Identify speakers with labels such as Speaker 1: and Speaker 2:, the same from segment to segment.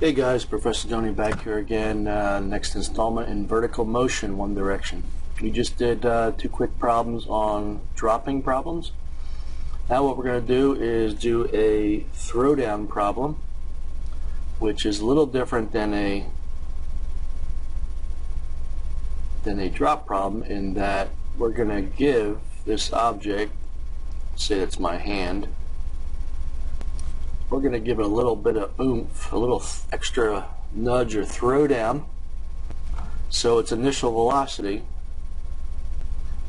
Speaker 1: Hey guys, Professor Doney back here again. Next installment in vertical motion, one direction. We just did two quick problems on dropping problems. Now what we're going to do is do a throwdown problem, which is a little different than a drop problem in that we're going to give this object, say it's my hand, we're going to give it a little bit of oomph, a little extra nudge or throwdown, so its initial velocity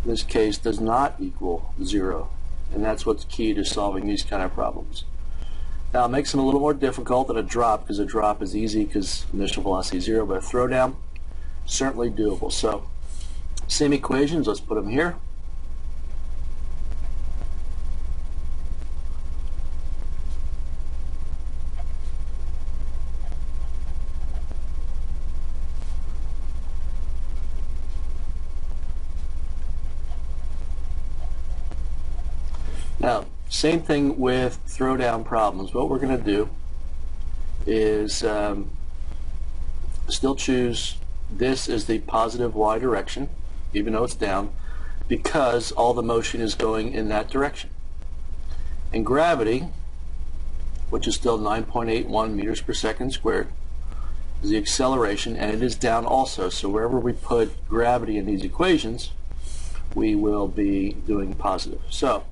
Speaker 1: in this case does not equal 0, and that's what's key to solving these kind of problems. Now it makes them a little more difficult than a drop, because a drop is easy because initial velocity is 0, but a throwdown certainly doable. So same equations, let's put them here. Now, same thing with throwdown problems. What we're going to do is still choose this as the positive y direction, even though it's down, because all the motion is going in that direction. And gravity, which is still 9.81 meters per second squared, is the acceleration, and it is down also. So wherever we put gravity in these equations, we will be doing positive. So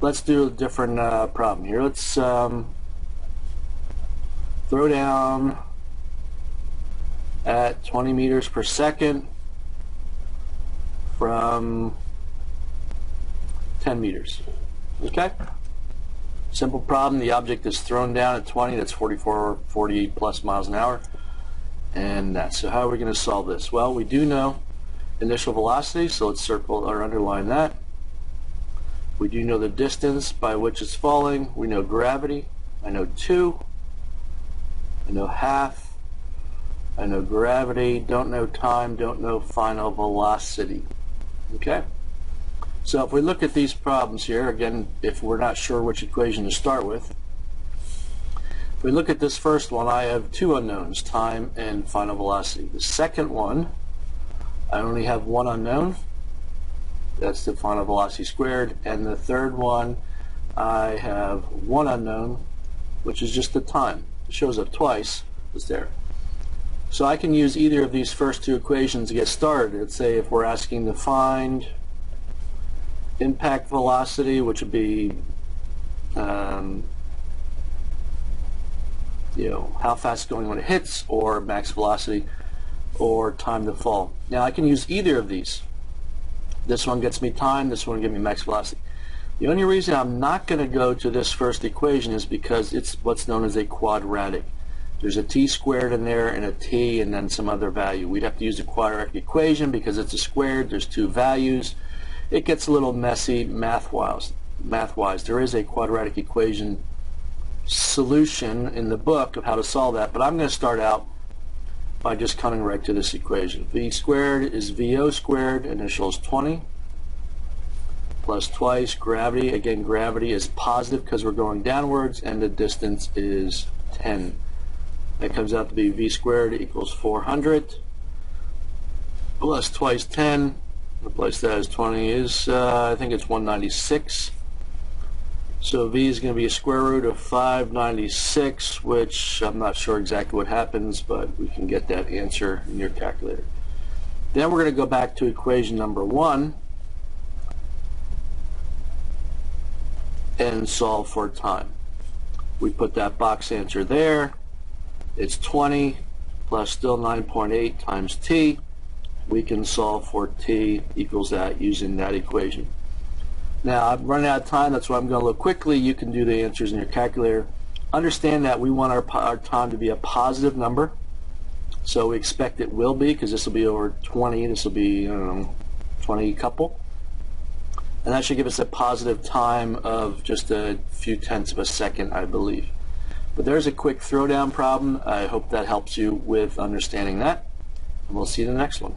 Speaker 1: let's do a different problem here. Let's throw down at 20 meters per second from 10 meters. Okay? Simple problem. The object is thrown down at 20. That's 44, 48 plus miles an hour. And that's, so how are we going to solve this? Well, we do know initial velocity, so let's circle or underline that. We do know the distance by which it's falling. We know gravity. I know 2. I know half. I know gravity. Don't know time. Don't know final velocity. Okay? So if we look at these problems here, again, if we're not sure which equation to start with, if we look at this first one, I have two unknowns, time and final velocity. The second one, I only have one unknown. That's the final velocity squared. And the third one, I have one unknown, which is just the time. It shows up twice. It's there. So I can use either of these first two equations to get started. Let's say if we're asking to find impact velocity, which would be how fast it's going when it hits, or max velocity, or time to fall. Now I can use either of these. This one gets me time, this one will give me max velocity. The only reason I'm not going to go to this first equation is because it's what's known as a quadratic. There's a t squared in there and a t and then some other value. We'd have to use a quadratic equation because it's a squared, there's two values. It gets a little messy math-wise. There is a quadratic equation solution in the book of how to solve that, but I'm going to start out by just coming right to this equation. V squared is VO squared, initial is 20, plus twice gravity. Again, gravity is positive because we're going downwards, and the distance is 10. That comes out to be V squared equals 400, plus twice 10, replace that as 20 is, I think it's 196. So V is going to be a square root of 596, which I'm not sure exactly what happens, but we can get that answer in your calculator. Then we're going to go back to equation number 1 and solve for time. We put that box answer there. It's 20 plus still 9.8 times t. We can solve for t equals that using that equation. Now, I'm running out of time, that's why I'm going to look quickly. You can do the answers in your calculator. Understand that we want our time to be a positive number. So we expect it will be, because this will be over 20. This will be, I don't know, 20 couple. And that should give us a positive time of just a few tenths of a second, I believe. But there's a quick throwdown problem. I hope that helps you with understanding that. And we'll see you in the next one.